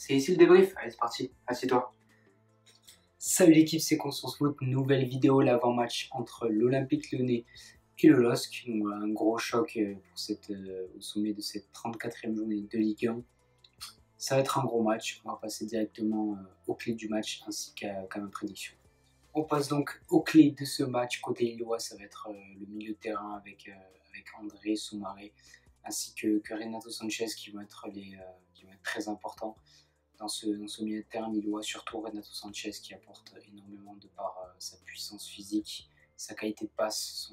C'est ici le débrief, allez c'est parti, assieds-toi. Salut l'équipe, c'est Constance Foot, nouvelle vidéo, l'avant-match entre l'Olympique Lyonnais et le LOSC. Donc voilà, un gros choc pour au sommet de cette 34e journée de Ligue 1. Ça va être un gros match, on va passer directement aux clés du match ainsi qu'à ma prédiction. On passe donc aux clés de ce match. Côté lillois, ça va être le milieu de terrain avec André, Soumaré ainsi que Renato Sanchez qui vont être très importants dans ce milieu de terrain lillois, surtout Renato Sanchez qui apporte énormément de par sa puissance physique, sa qualité de passe,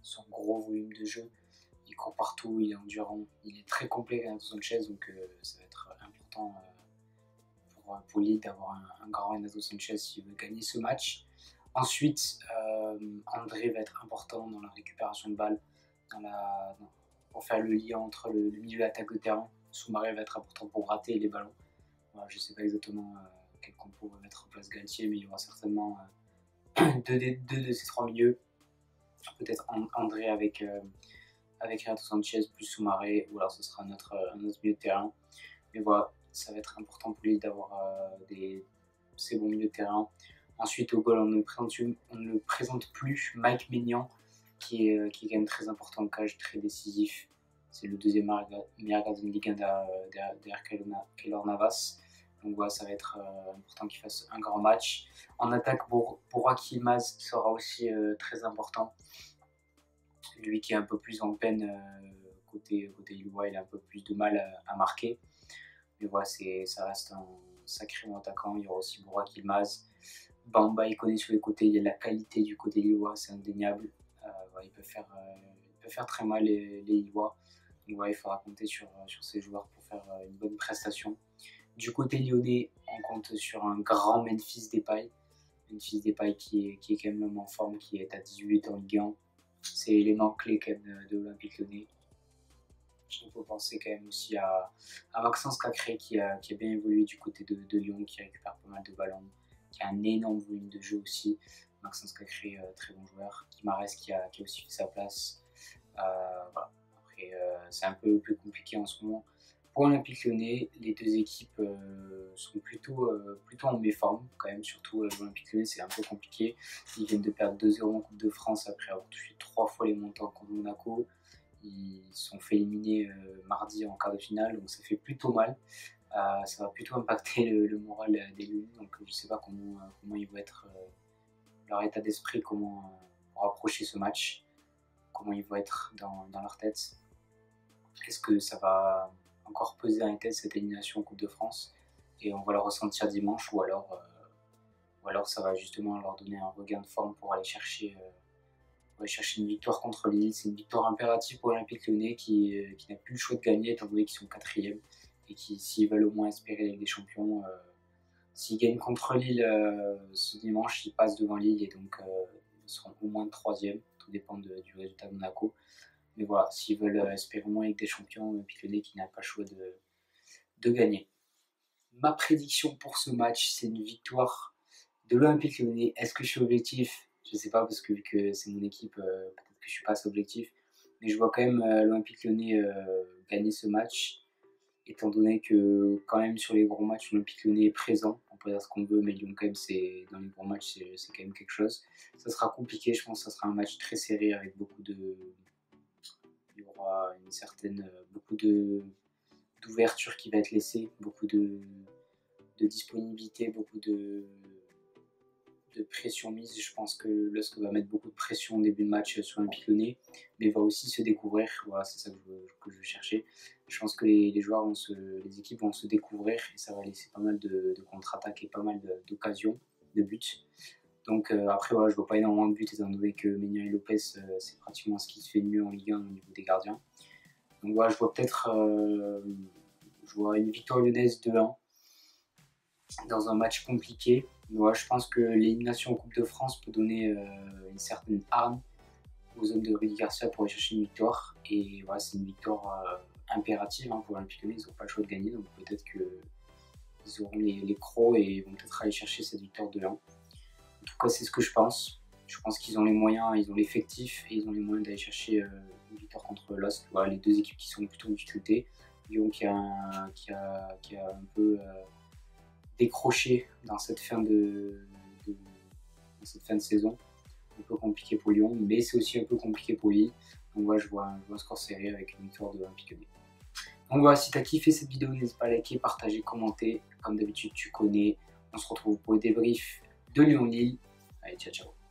son gros volume de jeu. Il court partout, il est endurant, il est très complet Renato Sanchez, donc ça va être important pour Lille d'avoir un grand Renato Sanchez s'il veut gagner ce match. Ensuite, André va être important dans la récupération de balles, pour faire le lien entre le milieu et l'attaque de terrain. Soumaré va être important pour rater les ballons. Voilà, je ne sais pas exactement quel compo va mettre en place Galtier, mais il y aura certainement deux de ces trois milieux. Peut-être André avec Renato Sanchez plus Soumaré, ou alors ce sera un autre milieu de terrain. Mais voilà, ça va être important pour lui d'avoir ces bons milieux de terrain. Ensuite, au goal, on ne présente plus Mike Maignan, qui est quand même très important en cage, très décisif. C'est le deuxième meilleur gardien de Ligue 1 derrière Keylor Navas. Donc voilà, ça va être important qu'il fasse un grand match. En attaque, Burak Yilmaz sera aussi très important. Lui qui est un peu plus en peine côté lillois, il a un peu plus de mal à marquer. Mais voilà, ça reste un sacré bon attaquant. Il y aura aussi Burak Yilmaz. Bamba, il connaît sur les côtés, il y a la qualité du côté lillois, c'est indéniable. Voilà, il peut faire très mal les lillois. Donc voilà, il faudra compter sur ces joueurs pour faire une bonne prestation. Du côté lyonnais, on compte sur un grand Memphis Depay. Memphis Depay qui est quand même en forme, qui est à 18 en Ligue 1. C'est l'élément clé quand même de l'Olympique Lyonnais. On peut penser quand même aussi à Maxence Cacré qui a bien évolué du côté de Lyon, qui récupère pas mal de ballons, qui a un énorme volume de jeu aussi. Maxence Cacré, très bon joueur. Guimarães qui a aussi fait sa place. Voilà. Après, c'est un peu plus compliqué en ce moment. Pour l'Olympique Lyonnais, les deux équipes sont plutôt en méforme quand même, surtout l'Olympique Lyonnais, c'est un peu compliqué. Ils viennent de perdre 2-0 en Coupe de France après avoir touché 3 fois les montants contre Monaco. Ils se sont fait éliminer mardi en quart de finale, donc ça fait plutôt mal. Ça va plutôt impacter le moral des Lyonnais, donc je ne sais pas comment ils vont être, leur état d'esprit, comment pour approcher ce match, comment ils vont être dans leur tête. Est-ce que ça va encore peser dans les têtes cette élimination en Coupe de France et on va le ressentir dimanche, ou alors ça va justement leur donner un regain de forme pour aller chercher une victoire contre Lille. C'est une victoire impérative pour l'Olympique Lyonnais qui n'a plus le choix de gagner étant donné qu'ils sont 4e et qui, s'ils veulent au moins espérer la Ligue des Champions, s'ils gagnent contre Lille ce dimanche, ils passent devant Lille et donc ils seront au moins 3e. Tout dépend du résultat de Monaco. Mais voilà, s'ils veulent espérer au moins la Ligue des Champions, l'Olympique Lyonnais qui n'a pas le choix de gagner. Ma prédiction pour ce match, c'est une victoire de l'Olympique Lyonnais. Est-ce que je suis objectif ? Je ne sais pas, parce que vu que c'est mon équipe, peut-être que je ne suis pas assez objectif. Mais je vois quand même l'Olympique Lyonnais gagner ce match, étant donné que quand même sur les gros matchs, l'Olympique Lyonnais est présent. On peut dire ce qu'on veut, mais Lyon quand même, dans les gros matchs, c'est quand même quelque chose. Ça sera compliqué, je pense que ça sera un match très serré avec il y aura beaucoup d'ouverture qui va être laissée, beaucoup de disponibilité, beaucoup de pression mise. Je pense que LOSC va mettre beaucoup de pression au début de match sur l'Olympique Lyonnais, mais va aussi se découvrir. Voilà, c'est ça que je veux chercher. Je pense que les équipes vont se découvrir et ça va laisser pas mal de contre-attaques et pas mal d'occasions, de buts. Donc après, voilà, je ne vois pas énormément de buts étant donné que Maignan et Lopez, c'est pratiquement ce qui se fait de mieux en Ligue 1 au niveau des gardiens. Donc voilà, je vois une victoire lyonnaise 2-1 dans un match compliqué. Voilà, je pense que l'élimination en Coupe de France peut donner une certaine arme aux hommes de Rudy Garcia pour aller chercher une victoire. Et voilà, c'est une victoire impérative pour l'Olympique Lyonnais. Ils n'ont pas le choix de gagner, donc peut-être qu'ils auront les crocs et vont peut-être aller chercher cette victoire 2-1. En tout cas, c'est ce que je pense. Je pense qu'ils ont les moyens, ils ont l'effectif et ils ont les moyens d'aller chercher une victoire contre LOSC. Voilà, les deux équipes qui sont plutôt en difficulté. Lyon qui a un peu décroché dans cette fin de saison. Un peu compliqué pour Lyon, mais c'est aussi un peu compliqué pour Lille. Donc voilà, je vois un score serré avec une victoire de l'Olympique Lyonnais. Donc voilà, si tu as kiffé cette vidéo, n'hésite pas à liker, partager, commenter. Comme d'habitude, tu connais. On se retrouve pour le débrief de Lyon-Lille. Allez, ciao, ciao.